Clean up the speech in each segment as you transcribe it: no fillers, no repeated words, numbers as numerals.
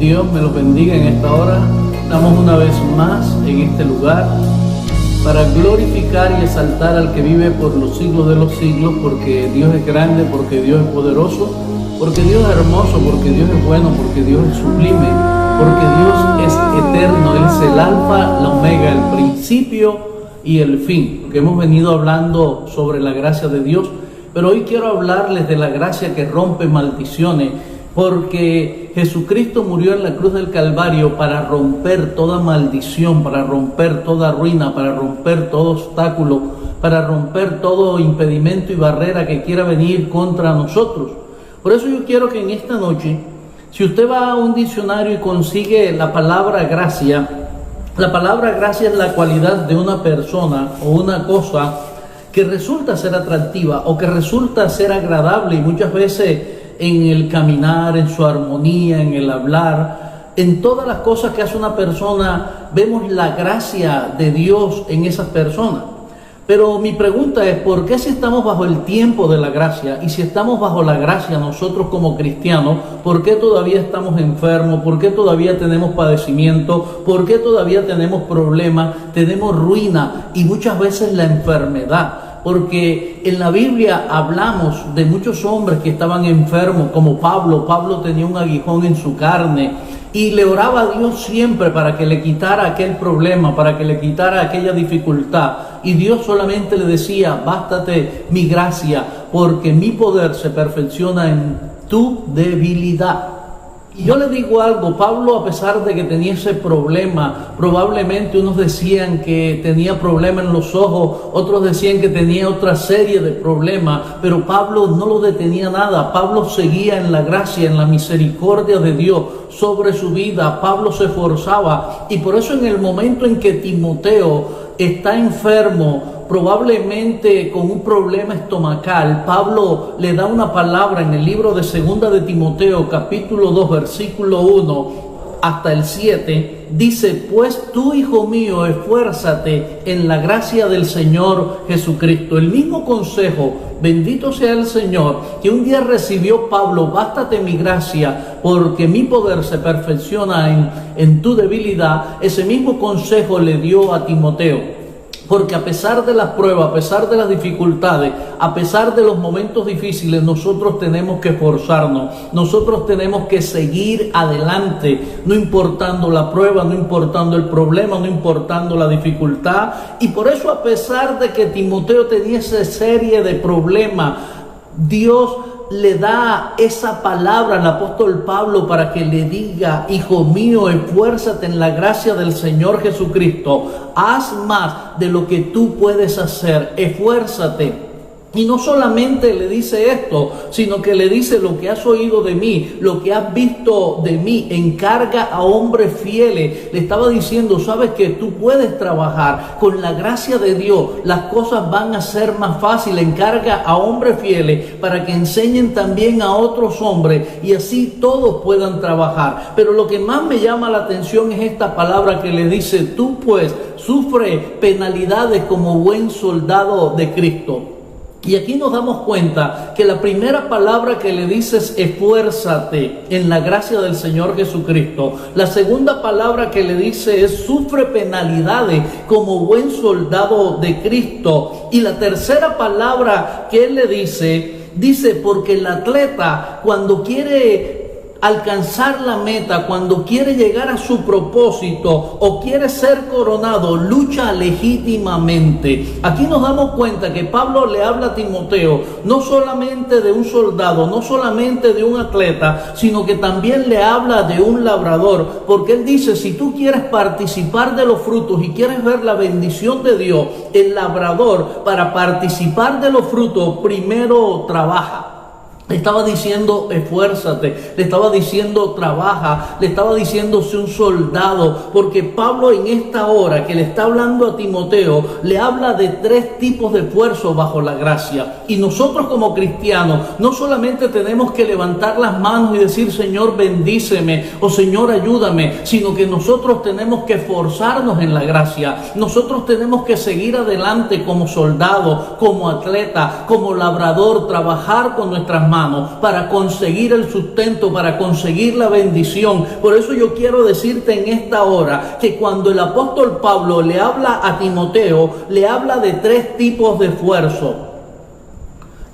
Dios me los bendiga en esta hora. Estamos una vez más en este lugar para glorificar y exaltar al que vive por los siglos de los siglos, porque Dios es grande, porque Dios es poderoso, porque Dios es hermoso, porque Dios es bueno, porque Dios es sublime, porque Dios es eterno. Él es el alfa, la omega, el principio y el fin. Porque hemos venido hablando sobre la gracia de Dios, pero hoy quiero hablarles de la gracia que rompe maldiciones, porque Jesucristo murió en la cruz del Calvario para romper toda maldición, para romper toda ruina, para romper todo obstáculo, para romper todo impedimento y barrera que quiera venir contra nosotros. Por eso yo quiero que en esta noche, si usted va a un diccionario y consigue la palabra gracia es la cualidad de una persona o una cosa que resulta ser atractiva o que resulta ser agradable, y muchas veces en el caminar, en su armonía, en el hablar, en todas las cosas que hace una persona, vemos la gracia de Dios en esas personas. Pero mi pregunta es, ¿por qué si estamos bajo el tiempo de la gracia y si estamos bajo la gracia nosotros como cristianos, por qué todavía estamos enfermos? ¿Por qué todavía tenemos padecimiento? ¿Por qué todavía tenemos problemas? Tenemos ruina y muchas veces la enfermedad. Porque en la Biblia hablamos de muchos hombres que estaban enfermos, como Pablo. Pablo tenía un aguijón en su carne y le oraba a Dios siempre para que le quitara aquel problema, para que le quitara aquella dificultad. Y Dios solamente le decía: bástate mi gracia, porque mi poder se perfecciona en tu debilidad. Y yo le digo algo, Pablo, a pesar de que tenía ese problema, probablemente unos decían que tenía problema en los ojos, otros decían que tenía otra serie de problemas, pero Pablo no lo detenía nada. Pablo seguía en la gracia, en la misericordia de Dios sobre su vida. Pablo se esforzaba, y por eso en el momento en que Timoteo está enfermo, probablemente con un problema estomacal, Pablo le da una palabra en el libro de Segunda de Timoteo, capítulo 2, versículo 1 hasta el 7, dice: pues tú, hijo mío, esfuérzate en la gracia del Señor Jesucristo. El mismo consejo, bendito sea el Señor, que un día recibió Pablo: bástate mi gracia, porque mi poder se perfecciona en tu debilidad. Ese mismo consejo le dio a Timoteo. Porque a pesar de las pruebas, a pesar de las dificultades, a pesar de los momentos difíciles, nosotros tenemos que esforzarnos, nosotros tenemos que seguir adelante, no importando la prueba, no importando el problema, no importando la dificultad. Y por eso, a pesar de que Timoteo tenía esa serie de problemas, Dios le da esa palabra al apóstol Pablo para que le diga: hijo mío, esfuérzate en la gracia del Señor Jesucristo, haz más de lo que tú puedes hacer, esfuérzate. Y no solamente le dice esto, sino que le dice: lo que has oído de mí, lo que has visto de mí, encarga a hombres fieles. Le estaba diciendo: sabes que tú puedes trabajar con la gracia de Dios, las cosas van a ser más fáciles. Encarga a hombres fieles para que enseñen también a otros hombres, y así todos puedan trabajar. Pero lo que más me llama la atención es esta palabra que le dice: tú pues sufre penalidades como buen soldado de Cristo. Y aquí nos damos cuenta que la primera palabra que le dice es: esfuérzate en la gracia del Señor Jesucristo. La segunda palabra que le dice es: sufre penalidades como buen soldado de Cristo. Y la tercera palabra que él le dice: porque el atleta, cuando quiere alcanzar la meta, cuando quiere llegar a su propósito o quiere ser coronado, lucha legítimamente. Aquí nos damos cuenta que Pablo le habla a Timoteo no solamente de un soldado, no solamente de un atleta, sino que también le habla de un labrador, porque él dice: si tú quieres participar de los frutos y quieres ver la bendición de Dios, el labrador, para participar de los frutos, primero trabaja. Le estaba diciendo: esfuérzate, le estaba diciendo: trabaja, le estaba diciendo: sé un soldado, porque Pablo en esta hora que le está hablando a Timoteo, le habla de tres tipos de esfuerzo bajo la gracia. Y nosotros como cristianos no solamente tenemos que levantar las manos y decir: Señor, bendíceme, o Señor, ayúdame, sino que nosotros tenemos que esforzarnos en la gracia. Nosotros tenemos que seguir adelante como soldado, como atleta, como labrador, trabajar con nuestras manos manos para conseguir el sustento, para conseguir la bendición. Por eso yo quiero decirte en esta hora que cuando el apóstol Pablo le habla a Timoteo, le habla de 3 tipos de esfuerzo.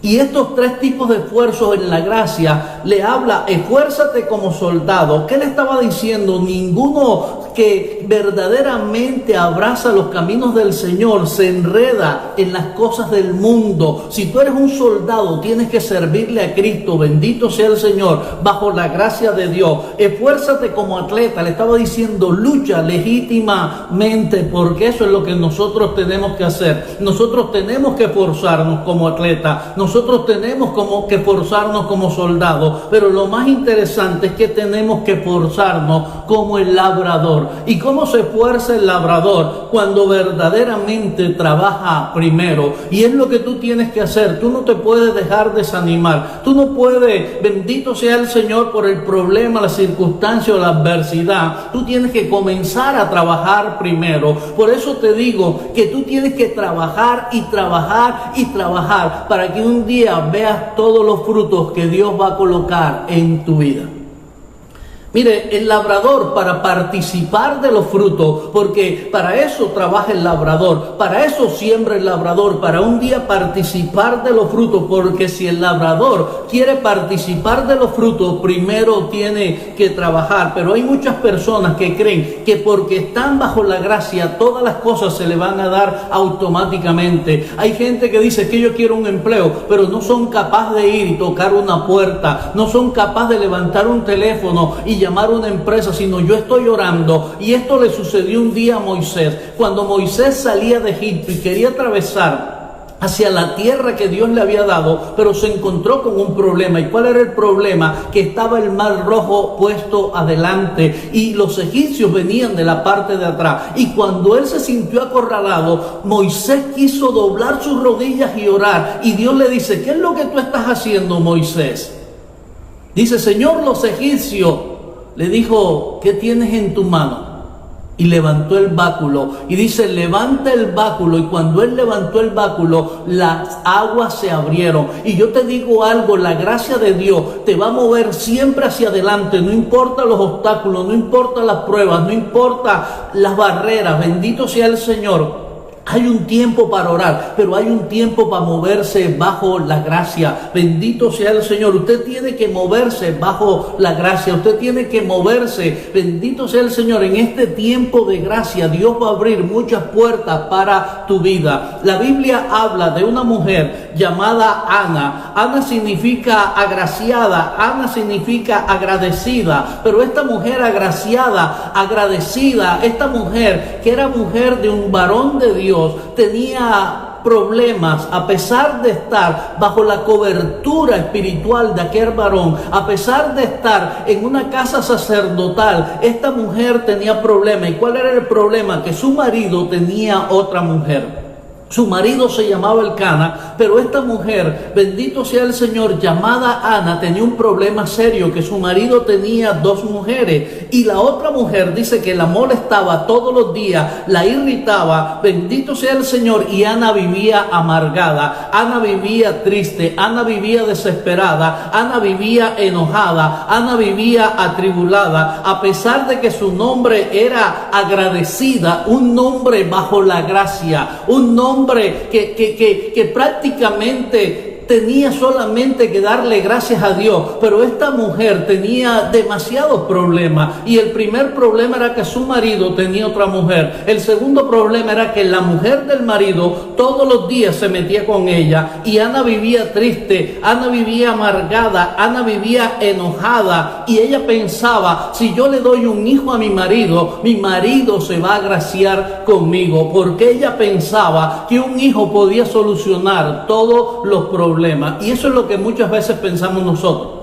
Y estos 3 tipos de esfuerzos en la gracia le habla: esfuérzate como soldado. ¿Qué le estaba diciendo? Ninguno que verdaderamente abraza los caminos del Señor se enreda en las cosas del mundo. Si tú eres un soldado, tienes que servirle a Cristo, bendito sea el Señor, bajo la gracia de Dios. Esfuérzate como atleta, le estaba diciendo, lucha legítimamente, porque eso es lo que nosotros tenemos que hacer. Nosotros tenemos que esforzarnos como atleta, nosotros tenemos que esforzarnos como soldados, pero lo más interesante es que tenemos que esforzarnos como el labrador. ¿Y cómo se esfuerza el labrador? Cuando verdaderamente trabaja primero. Y es lo que tú tienes que hacer. Tú no te puedes dejar desanimar. Tú no puedes, bendito sea el Señor, por el problema, la circunstancia o la adversidad. Tú tienes que comenzar a trabajar primero. Por eso te digo que tú tienes que trabajar y trabajar y trabajar para que un día veas todos los frutos que Dios va a colocar en tu vida. Mire, el labrador, para participar de los frutos, porque para eso trabaja el labrador, para eso siembra el labrador, para un día participar de los frutos, porque si el labrador quiere participar de los frutos, primero tiene que trabajar. Pero hay muchas personas que creen que porque están bajo la gracia, todas las cosas se le van a dar automáticamente. Hay gente que dice que yo quiero un empleo, pero no son capaces de ir y tocar una puerta, no son capaces de levantar un teléfono y llamar a una empresa, sino yo estoy orando. Y esto le sucedió un día a Moisés. Cuando Moisés salía de Egipto y quería atravesar hacia la tierra que Dios le había dado, pero se encontró con un problema. ¿Y cuál era el problema? Que estaba el mar rojo puesto adelante y los egipcios venían de la parte de atrás. Y cuando él se sintió acorralado, Moisés quiso doblar sus rodillas y orar. Y Dios le dice, ¿qué es lo que tú estás haciendo, Moisés? Dice, Señor, los egipcios. Le dijo, ¿qué tienes en tu mano? Y levantó el báculo. Y dice, levanta el báculo. Y cuando él levantó el báculo, las aguas se abrieron. Y yo te digo algo, la gracia de Dios te va a mover siempre hacia adelante. No importa los obstáculos, no importa las pruebas, no importa las barreras. Bendito sea el Señor. Hay un tiempo para orar, pero hay un tiempo para moverse bajo la gracia. Bendito sea el Señor. Usted tiene que moverse bajo la gracia. Usted tiene que moverse. Bendito sea el Señor. En este tiempo de gracia, Dios va a abrir muchas puertas para tu vida. La Biblia habla de una mujer llamada Ana. Ana significa agraciada. Ana significa agradecida. Pero esta mujer agraciada, agradecida, esta mujer que era mujer de un varón de Dios, tenía problemas, a pesar de estar bajo la cobertura espiritual de aquel varón, a pesar de estar en una casa sacerdotal, esta mujer tenía problemas. ¿Y cuál era el problema? Que su marido tenía otra mujer. Su marido se llamaba Elcana, pero esta mujer, bendito sea el Señor, llamada Ana, tenía un problema serio, que su marido tenía 2 mujeres. Y la otra mujer dice que la molestaba todos los días, la irritaba, bendito sea el Señor, y Ana vivía amargada, Ana vivía triste, Ana vivía desesperada, Ana vivía enojada, Ana vivía atribulada, a pesar de que su nombre era agradecida, un nombre bajo la gracia, un nombre que prácticamente tenía solamente que darle gracias a Dios. Pero esta mujer tenía demasiados problemas. Y el primer problema era que su marido tenía otra mujer. El segundo problema era que la mujer del marido todos los días se metía con ella. Y Ana vivía triste, Ana vivía amargada, Ana vivía enojada. Y ella pensaba, si yo le doy un hijo a mi marido se va a agraciar conmigo. Porque ella pensaba que un hijo podía solucionar todos los problemas. Y eso es lo que muchas veces pensamos nosotros,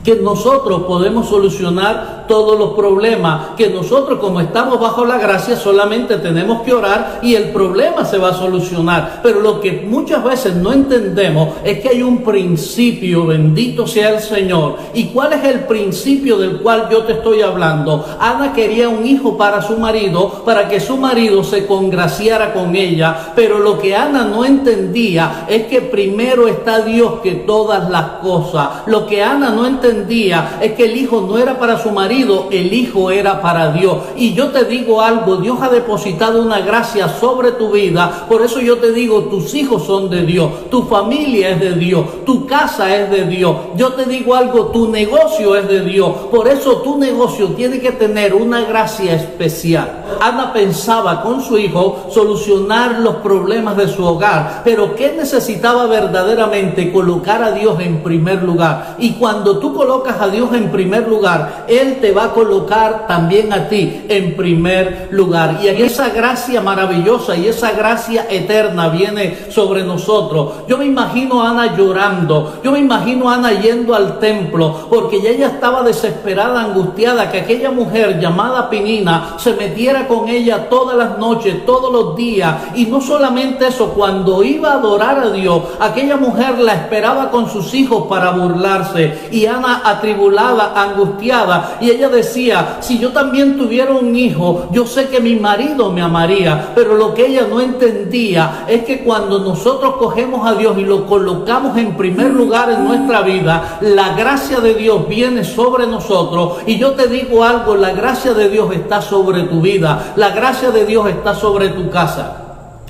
que nosotros podemos solucionar todos los problemas, que nosotros como estamos bajo la gracia solamente tenemos que orar y el problema se va a solucionar. Pero lo que muchas veces no entendemos es que hay un principio, bendito sea el Señor. ¿Y cuál es el principio del cual yo te estoy hablando? Ana quería un hijo para su marido, para que su marido se congraciara con ella, pero lo que Ana no entendía es que primero está Dios que todas las cosas. Lo que Ana no entendía es que el hijo no era para su marido, el hijo era para Dios. Y yo te digo algo, Dios ha depositado una gracia sobre tu vida, por eso yo te digo, tus hijos son de Dios, tu familia es de Dios, tu casa es de Dios. Yo te digo algo, tu negocio es de Dios, por eso tu negocio tiene que tener una gracia especial. Ana pensaba con su hijo solucionar los problemas de su hogar, pero ¿qué necesitaba verdaderamente? Colocar a Dios en primer lugar. Y cuando tú colocas a Dios en primer lugar, Él te va a colocar también a ti en primer lugar. Y esa gracia maravillosa y esa gracia eterna viene sobre nosotros. Yo me imagino a Ana llorando, yo me imagino a Ana yendo al templo, porque ya ella estaba desesperada, angustiada, que aquella mujer llamada Penina se metiera con ella todas las noches, todos los días. Y no solamente eso, cuando iba a adorar a Dios, aquella mujer la esperaba con sus hijos para burlarse. Y Ana atribulada, angustiada, y ella decía, si yo también tuviera un hijo, yo sé que mi marido me amaría. Pero lo que ella no entendía es que cuando nosotros cogemos a Dios y lo colocamos en primer lugar en nuestra vida, la gracia de Dios viene sobre nosotros. Y yo te digo algo, la gracia de Dios está sobre tu vida, la gracia de Dios está sobre tu casa.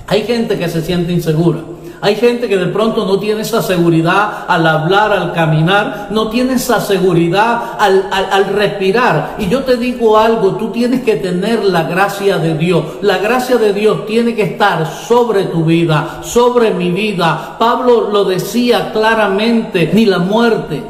Hay gente que se siente insegura. Hay gente que de pronto no tiene esa seguridad al hablar, al caminar, no tiene esa seguridad al respirar. Y yo te digo algo, tú tienes que tener la gracia de Dios. La gracia de Dios tiene que estar sobre tu vida, sobre mi vida. Pablo lo decía claramente, ni la muerte,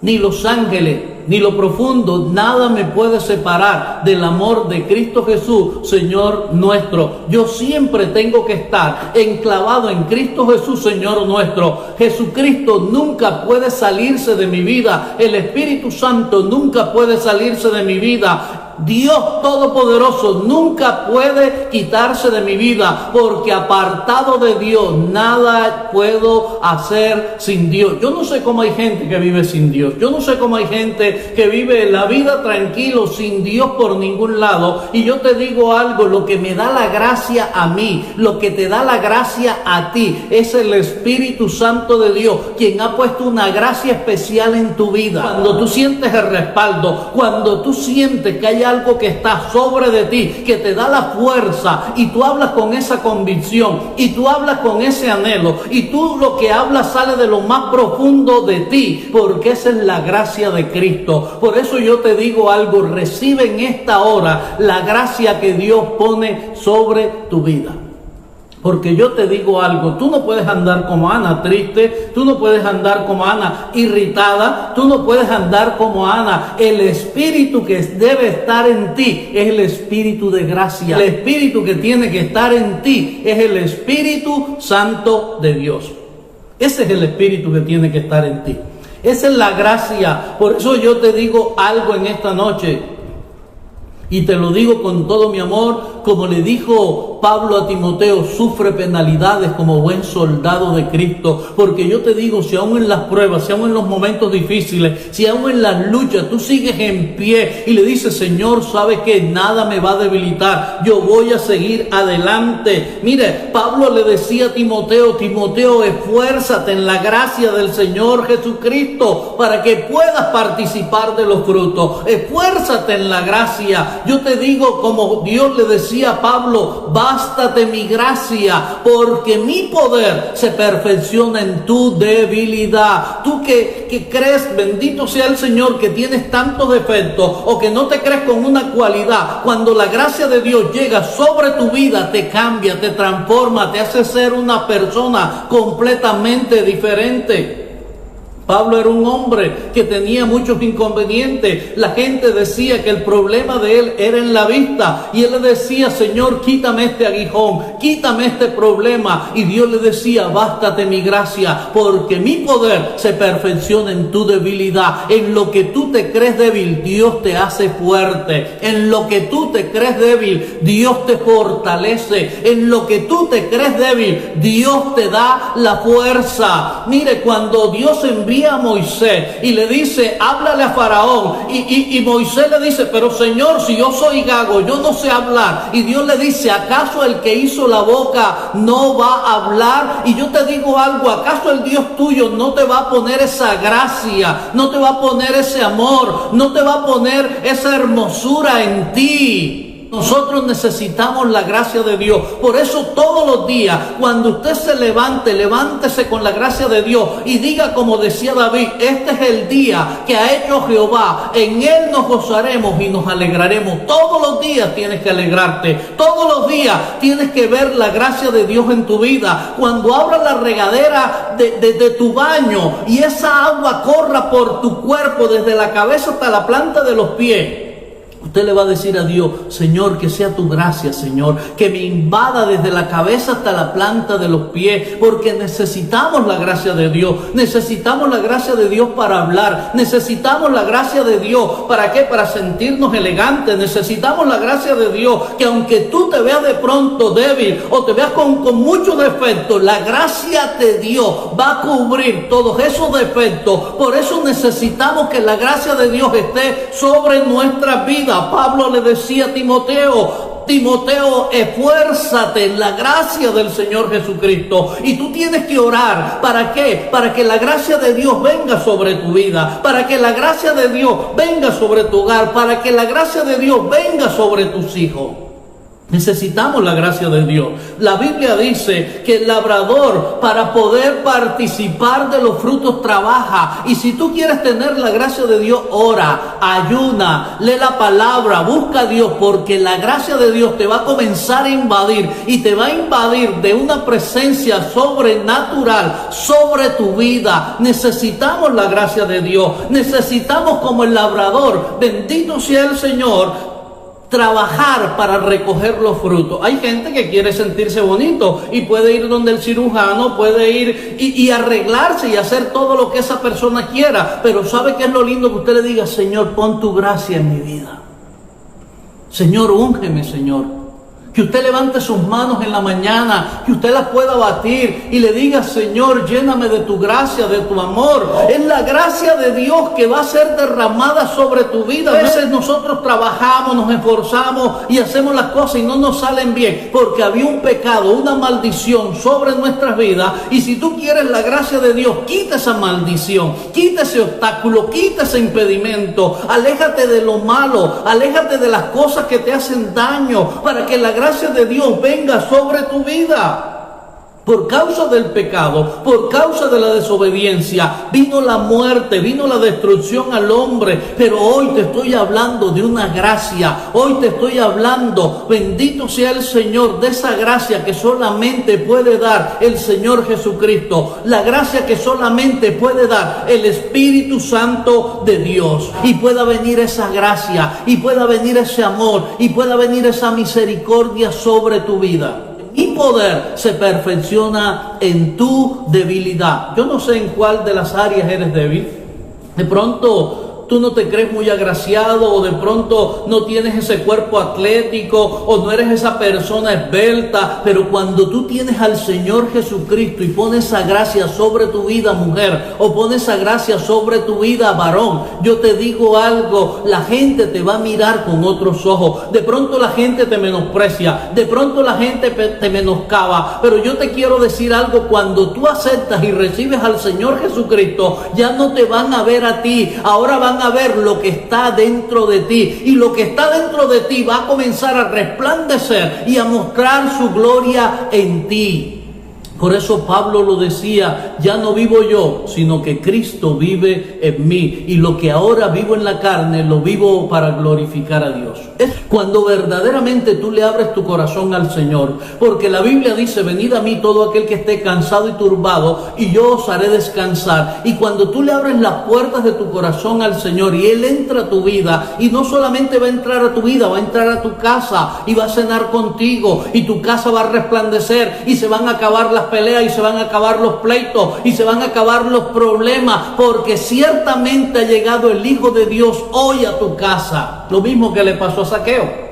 ni los ángeles, ni lo profundo, nada me puede separar del amor de Cristo Jesús, Señor nuestro. Yo siempre tengo que estar enclavado en Cristo Jesús, Señor nuestro. Jesucristo nunca puede salirse de mi vida. El Espíritu Santo nunca puede salirse de mi vida. Dios Todopoderoso nunca puede quitarse de mi vida, porque apartado de Dios nada puedo hacer sin Dios. Yo no sé cómo hay gente que vive sin Dios. Yo no sé cómo hay gente que vive la vida tranquilo sin Dios por ningún lado. Y yo te digo algo, lo que me da la gracia a mí, lo que te da la gracia a ti, es el Espíritu Santo de Dios, quien ha puesto una gracia especial en tu vida. Cuando tú sientes el respaldo, cuando tú sientes que hay algo que está sobre de ti, que te da la fuerza, y tú hablas con esa convicción, y tú hablas con ese anhelo, y tú lo que hablas sale de lo más profundo de ti, porque esa es la gracia de Cristo. Por eso yo te digo algo, recibe en esta hora la gracia que Dios pone sobre tu vida. Porque yo te digo algo, tú no puedes andar como Ana triste, tú no puedes andar como Ana irritada, tú no puedes andar como Ana. El espíritu que debe estar en ti es el espíritu de gracia. El espíritu que tiene que estar en ti es el Espíritu Santo de Dios. Ese es el espíritu que tiene que estar en ti. Esa es la gracia. Por eso yo te digo algo en esta noche, y te lo digo con todo mi amor, como le dijo Pablo a Timoteo, sufre penalidades como buen soldado de Cristo. Porque yo te digo, si aún en las pruebas, si aún en los momentos difíciles, si aún en las luchas, tú sigues en pie y le dices, Señor, sabes que nada me va a debilitar, yo voy a seguir adelante. Mire, Pablo le decía a Timoteo, Timoteo, esfuérzate en la gracia del Señor Jesucristo para que puedas participar de los frutos. Esfuérzate en la gracia. Yo te digo, como Dios le decía a Pablo, bástate mi gracia, porque mi poder se perfecciona en tu debilidad. Tú que crees, bendito sea el Señor, que tienes tantos defectos, o que no te crees con una cualidad, cuando la gracia de Dios llega sobre tu vida, te cambia, te transforma, te hace ser una persona completamente diferente. Pablo era un hombre que tenía muchos inconvenientes. La gente decía que el problema de él era en la vista. Y él le decía, Señor, quítame este aguijón, quítame este problema. Y Dios le decía, bástate mi gracia, porque mi poder se perfecciona en tu debilidad. En lo que tú te crees débil, Dios te hace fuerte. En lo que tú te crees débil, Dios te fortalece. En lo que tú te crees débil, Dios te da la fuerza. Mire, cuando Dios envía a Moisés y le dice, háblale a Faraón, y Moisés le dice, pero Señor, si yo soy gago, yo no sé hablar. Y Dios le dice, ¿acaso el que hizo la boca no va a hablar? Y yo te digo algo, ¿acaso el Dios tuyo no te va a poner esa gracia, no te va a poner ese amor, no te va a poner esa hermosura en ti? Nosotros necesitamos la gracia de Dios. Por eso todos los días, cuando usted se levante, levántese con la gracia de Dios y diga como decía David, este es el día que ha hecho Jehová, en él nos gozaremos y nos alegraremos. Todos los días tienes que alegrarte, todos los días tienes que ver la gracia de Dios en tu vida. Cuando abras la regadera de tu baño y esa agua corra por tu cuerpo desde la cabeza hasta la planta de los pies, usted le va a decir a Dios, Señor, que sea tu gracia, Señor, que me invada desde la cabeza hasta la planta de los pies, porque necesitamos la gracia de Dios, necesitamos la gracia de Dios para hablar, necesitamos la gracia de Dios, ¿para qué? Para sentirnos elegantes, necesitamos la gracia de Dios, que aunque tú te veas de pronto débil o te veas con muchos defectos, la gracia de Dios va a cubrir todos esos defectos. Por eso necesitamos que la gracia de Dios esté sobre nuestras vidas. Pablo le decía a Timoteo, esfuérzate en la gracia del Señor Jesucristo. Y tú tienes que orar. ¿Para qué? Para que la gracia de Dios venga sobre tu vida, para que la gracia de Dios venga sobre tu hogar, para que la gracia de Dios venga sobre tus hijos. Necesitamos la gracia de Dios. La Biblia dice que el labrador, para poder participar de los frutos, trabaja. Y si tú quieres tener la gracia de Dios, ora, ayuna, lee la palabra, busca a Dios, porque la gracia de Dios te va a comenzar a invadir, y te va a invadir de una presencia sobrenatural sobre tu vida. Necesitamos la gracia de Dios. Necesitamos, como el labrador, bendito sea el Señor, trabajar para recoger los frutos. Hay gente que quiere sentirse bonito y puede ir donde el cirujano, puede ir y arreglarse y hacer todo lo que esa persona quiera, pero ¿sabe qué es lo lindo? Que usted le diga, Señor, pon tu gracia en mi vida. Señor, úngeme, Señor. Que usted levante sus manos en la mañana, que usted las pueda batir y le diga, Señor, lléname de tu gracia, de tu amor. Es la gracia de Dios que va a ser derramada sobre tu vida. A veces nosotros trabajamos, nos esforzamos y hacemos las cosas y no nos salen bien, porque había un pecado, una maldición sobre nuestras vidas. Y si tú quieres la gracia de Dios, quita esa maldición, quita ese obstáculo, quita ese impedimento. Aléjate de lo malo, aléjate de las cosas que te hacen daño, para que la gracia de Dios venga sobre tu vida. Por causa del pecado, por causa de la desobediencia, vino la muerte, vino la destrucción al hombre. Pero hoy te estoy hablando de una gracia. Hoy te estoy hablando, bendito sea el Señor, de esa gracia que solamente puede dar el Señor Jesucristo. La gracia que solamente puede dar el Espíritu Santo de Dios. Y pueda venir esa gracia, y pueda venir ese amor, y pueda venir esa misericordia sobre tu vida. Mi poder se perfecciona en tu debilidad. Yo no sé en cuál de las áreas eres débil. De pronto tú no te crees muy agraciado, o de pronto no tienes ese cuerpo atlético, o no eres esa persona esbelta, pero cuando tú tienes al Señor Jesucristo y pones esa gracia sobre tu vida, mujer, o pones esa gracia sobre tu vida, varón, yo te digo algo, la gente te va a mirar con otros ojos. De pronto la gente te menosprecia, de pronto la gente te menoscaba, pero yo te quiero decir algo: cuando tú aceptas y recibes al Señor Jesucristo, ya no te van a ver a ti, ahora van a ver lo que está dentro de ti, y lo que está dentro de ti va a comenzar a resplandecer y a mostrar su gloria en ti. Por eso Pablo lo decía, ya no vivo yo, sino que Cristo vive en mí. Y lo que ahora vivo en la carne, lo vivo para glorificar a Dios. Es cuando verdaderamente tú le abres tu corazón al Señor. Porque la Biblia dice, venid a mí todo aquel que esté cansado y turbado, y yo os haré descansar. Y cuando tú le abres las puertas de tu corazón al Señor, y Él entra a tu vida, y no solamente va a entrar a tu vida, va a entrar a tu casa, y va a cenar contigo, y tu casa va a resplandecer, y se van a acabar las peleas, y se van a acabar los pleitos, y se van a acabar los problemas, porque ciertamente ha llegado el Hijo de Dios hoy a tu casa. Lo mismo que le pasó a Zaqueo.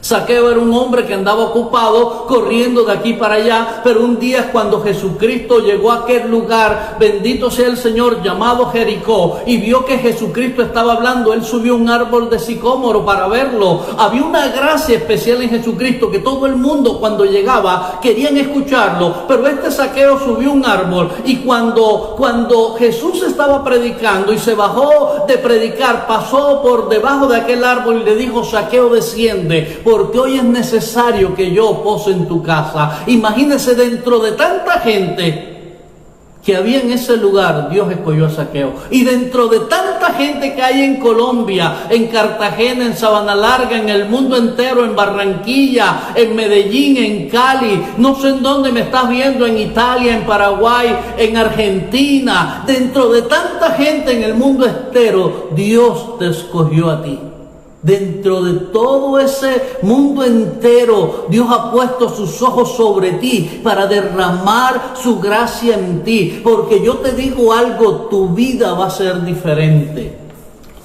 Zaqueo era un hombre que andaba ocupado, corriendo de aquí para allá, pero un día cuando Jesucristo llegó a aquel lugar, bendito sea el Señor, llamado Jericó, y vio que Jesucristo estaba hablando, él subió un árbol de sicómoro para verlo. Había una gracia especial en Jesucristo que todo el mundo cuando llegaba querían escucharlo, pero este Zaqueo subió un árbol, y cuando Jesús estaba predicando y se bajó de predicar, pasó por debajo de aquel árbol y le dijo, Zaqueo, desciende, porque hoy es necesario que yo pose en tu casa. Imagínese, dentro de tanta gente que había en ese lugar, Dios escogió a Zaqueo. Y dentro de tanta gente que hay en Colombia, en Cartagena, en Sabana Larga, en el mundo entero, en Barranquilla, en Medellín, en Cali, no sé en dónde me estás viendo, en Italia, en Paraguay, en Argentina, dentro de tanta gente en el mundo entero, Dios te escogió a ti. Dentro de todo ese mundo entero, Dios ha puesto sus ojos sobre ti para derramar su gracia en ti. Porque yo te digo algo, tu vida va a ser diferente.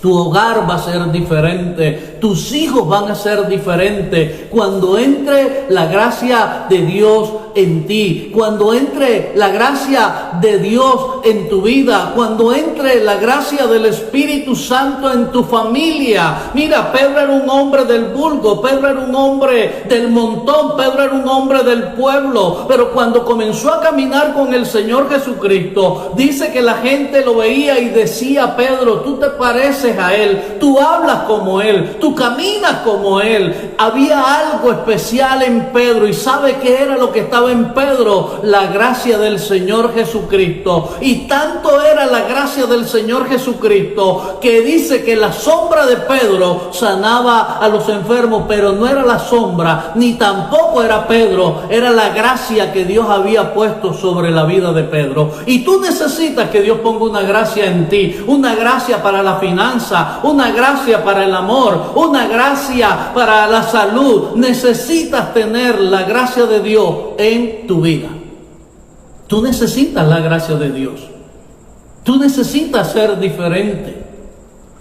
Tu hogar va a ser diferente, tus hijos van a ser diferentes. Cuando entre la gracia de Dios en ti, cuando entre la gracia de Dios en tu vida, cuando entre la gracia del Espíritu Santo en tu familia. Mira, Pedro era un hombre del vulgo, Pedro era un hombre del montón, Pedro era un hombre del pueblo, pero cuando comenzó a caminar con el Señor Jesucristo, dice que la gente lo veía y decía, Pedro, tú te pareces a Él, tú hablas como Él, tú caminas como Él. Había algo especial en Pedro, y ¿sabe qué era lo que estaba en Pedro? La gracia del Señor Jesucristo. Y tanto era la gracia del Señor Jesucristo que dice que la sombra de Pedro sanaba a los enfermos, pero no era la sombra, ni tampoco era Pedro, era la gracia que Dios había puesto sobre la vida de Pedro. Y tú necesitas que Dios ponga una gracia en ti, una gracia para la finanza, una gracia para el amor, una gracia para la salud. Necesitas tener la gracia de Dios en tu vida. Tú necesitas la gracia de Dios. Tú necesitas ser diferente.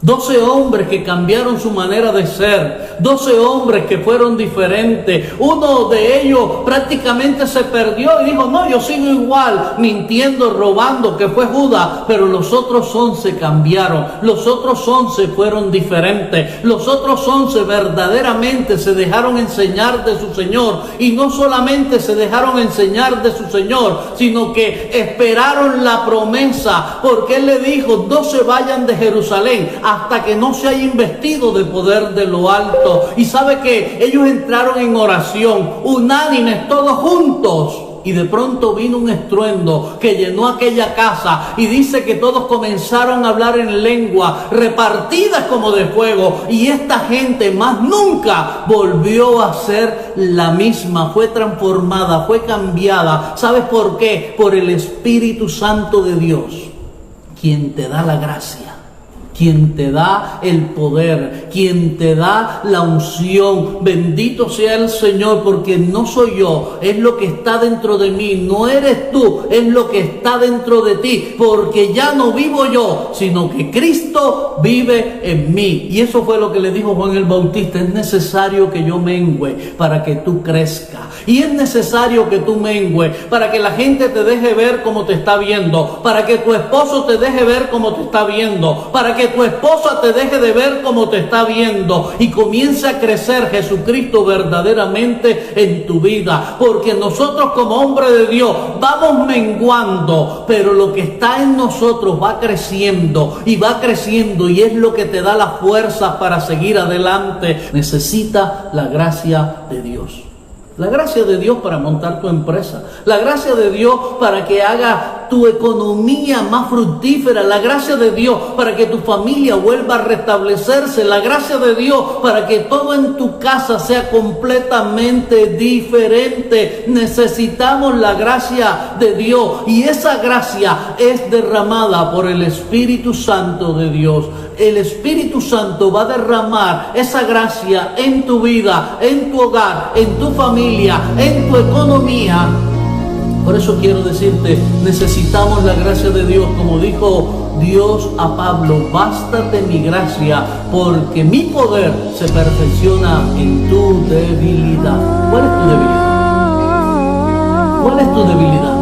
12 hombres que cambiaron su manera de ser, 12 hombres que fueron diferentes. Uno de ellos prácticamente se perdió y dijo, no, yo sigo igual, mintiendo, robando, que fue Judas. Pero los otros 11 cambiaron, los otros 11 fueron diferentes, los otros 11 verdaderamente se dejaron enseñar de su Señor. Y no solamente se dejaron enseñar de su Señor, sino que esperaron la promesa, porque Él le dijo, no se vayan de Jerusalén hasta que no se haya investido de poder de lo alto. Y sabe que ellos entraron en oración, unánimes, todos juntos. Y de pronto vino un estruendo que llenó aquella casa, y dice que todos comenzaron a hablar en lengua, repartidas como de fuego. Y esta gente más nunca volvió a ser la misma, fue transformada, fue cambiada. ¿Sabes por qué? Por el Espíritu Santo de Dios, quien te da la gracia, quien te da el poder, quien te da la unción. Bendito sea el Señor, porque no soy yo, es lo que está dentro de mí. No eres tú, es lo que está dentro de ti, porque ya no vivo yo, sino que Cristo vive en mí. Y eso fue lo que le dijo Juan el Bautista: es necesario que yo mengüe para que tú crezcas. Y es necesario que tú mengüe para que la gente te deje ver como te está viendo, para que tu esposo te deje ver como te está viendo, para que tu esposa te deje de ver como te está viendo, y comience a crecer Jesucristo verdaderamente en tu vida. Porque nosotros como hombres de Dios vamos menguando, pero lo que está en nosotros va creciendo y va creciendo, y es lo que te da la fuerza para seguir adelante. Necesita la gracia de Dios. La gracia de Dios para montar tu empresa. La gracia de Dios para que haga tu economía más fructífera. La gracia de Dios para que tu familia vuelva a restablecerse. La gracia de Dios para que todo en tu casa sea completamente diferente. Necesitamos la gracia de Dios. Y esa gracia es derramada por el Espíritu Santo de Dios. El Espíritu Santo va a derramar esa gracia en tu vida, en tu hogar, en tu familia, en tu economía. Por eso quiero decirte, necesitamos la gracia de Dios. Como dijo Dios a Pablo, bástate mi gracia, porque mi poder se perfecciona en tu debilidad. ¿Cuál es tu debilidad? ¿Cuál es tu debilidad?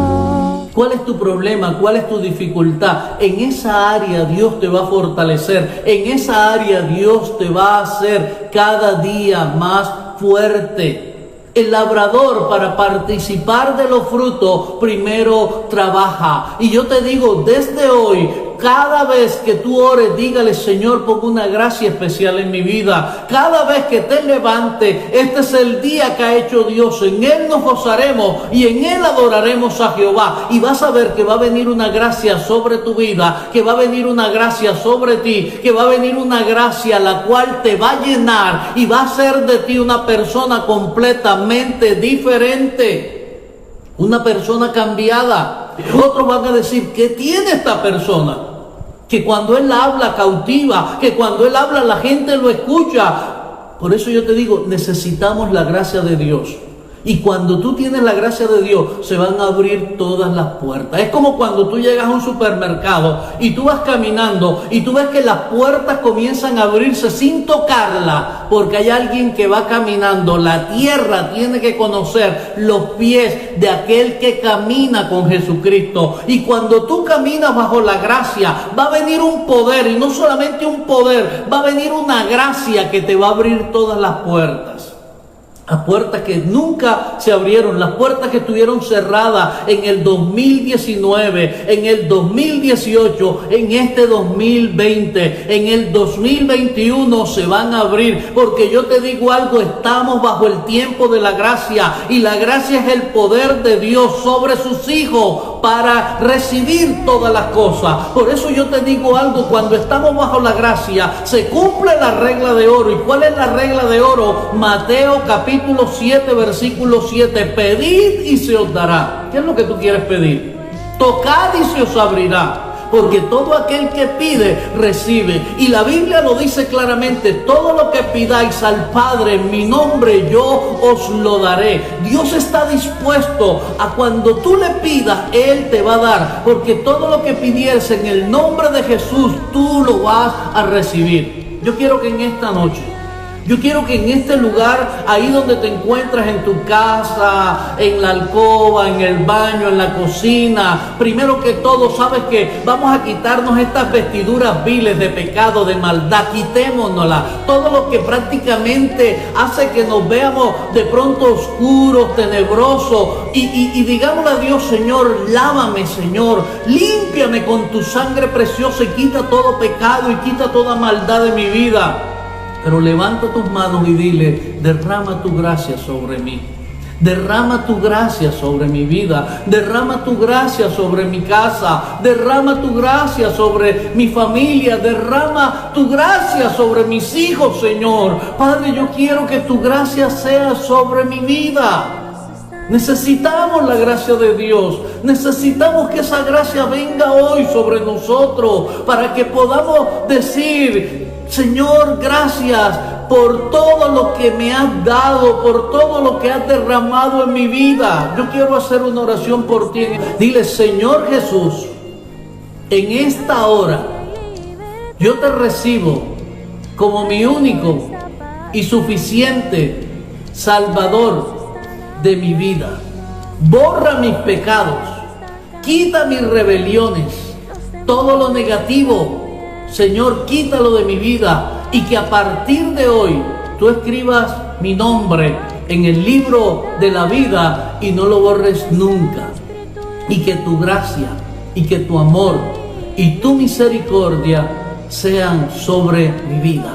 ¿Cuál es tu problema? ¿Cuál es tu dificultad? En esa área Dios te va a fortalecer. En esa área Dios te va a hacer cada día más fuerte. El labrador, para participar de los frutos, primero trabaja. Y yo te digo, desde hoy, cada vez que tú ores, dígale: Señor, pongo una gracia especial en mi vida. Cada vez que te levantes, este es el día que ha hecho Dios. En Él nos gozaremos y en Él adoraremos a Jehová. Y vas a ver que va a venir una gracia sobre tu vida, que va a venir una gracia sobre ti, que va a venir una gracia la cual te va a llenar y va a hacer de ti una persona completamente diferente. Una persona cambiada. Otros van a decir: ¿qué tiene esta persona? Que cuando él habla cautiva, que cuando él habla la gente lo escucha. Por eso yo te digo, necesitamos la gracia de Dios. Y cuando tú tienes la gracia de Dios, se van a abrir todas las puertas. Es como cuando tú llegas a un supermercado y tú vas caminando y tú ves que las puertas comienzan a abrirse sin tocarla, porque hay alguien que va caminando. La tierra tiene que conocer los pies de aquel que camina con Jesucristo. Y cuando tú caminas bajo la gracia, va a venir un poder, y no solamente un poder, va a venir una gracia que te va a abrir todas las puertas. Las puertas que nunca se abrieron, las puertas que estuvieron cerradas en el 2019, en el 2018, en este 2020, en el 2021 se van a abrir. Porque yo te digo algo, estamos bajo el tiempo de la gracia, y la gracia es el poder de Dios sobre sus hijos para recibir todas las cosas. Por eso yo te digo algo, cuando estamos bajo la gracia, se cumple la regla de oro. ¿Y cuál es la regla de oro? Mateo capítulo 7, versículo 7. Pedid y se os dará. ¿Qué es lo que tú quieres pedir? Tocad y se os abrirá. Porque todo aquel que pide, recibe. Y la Biblia lo dice claramente: todo lo que pidáis al Padre en mi nombre, yo os lo daré. Dios está dispuesto a, cuando tú le pidas, Él te va a dar. Porque todo lo que pidieres en el nombre de Jesús, tú lo vas a recibir. Yo quiero que en esta noche, yo quiero que en este lugar, ahí donde te encuentras, en tu casa, en la alcoba, en el baño, en la cocina, primero que todo, sabes que vamos a quitarnos estas vestiduras viles de pecado, de maldad. Quitémonoslas. Todo lo que prácticamente hace que nos veamos de pronto oscuros, tenebrosos, y digámosle a Dios: Señor, lávame, Señor, límpiame con tu sangre preciosa y quita todo pecado y quita toda maldad de mi vida. Pero levanta tus manos y dile: derrama tu gracia sobre mí. Derrama tu gracia sobre mi vida. Derrama tu gracia sobre mi casa. Derrama tu gracia sobre mi familia. Derrama tu gracia sobre mis hijos, Señor. Padre, yo quiero que tu gracia sea sobre mi vida. Necesitamos la gracia de Dios. Necesitamos que esa gracia venga hoy sobre nosotros, para que podamos decir: Señor, gracias por todo lo que me has dado, por todo lo que has derramado en mi vida. Yo quiero hacer una oración por ti. Dile: Señor Jesús, en esta hora yo te recibo como mi único y suficiente Salvador de mi vida. Borra mis pecados, quita mis rebeliones, todo lo negativo, Señor, quítalo de mi vida, y que a partir de hoy tú escribas mi nombre en el libro de la vida y no lo borres nunca. Y que tu gracia y que tu amor y tu misericordia sean sobre mi vida.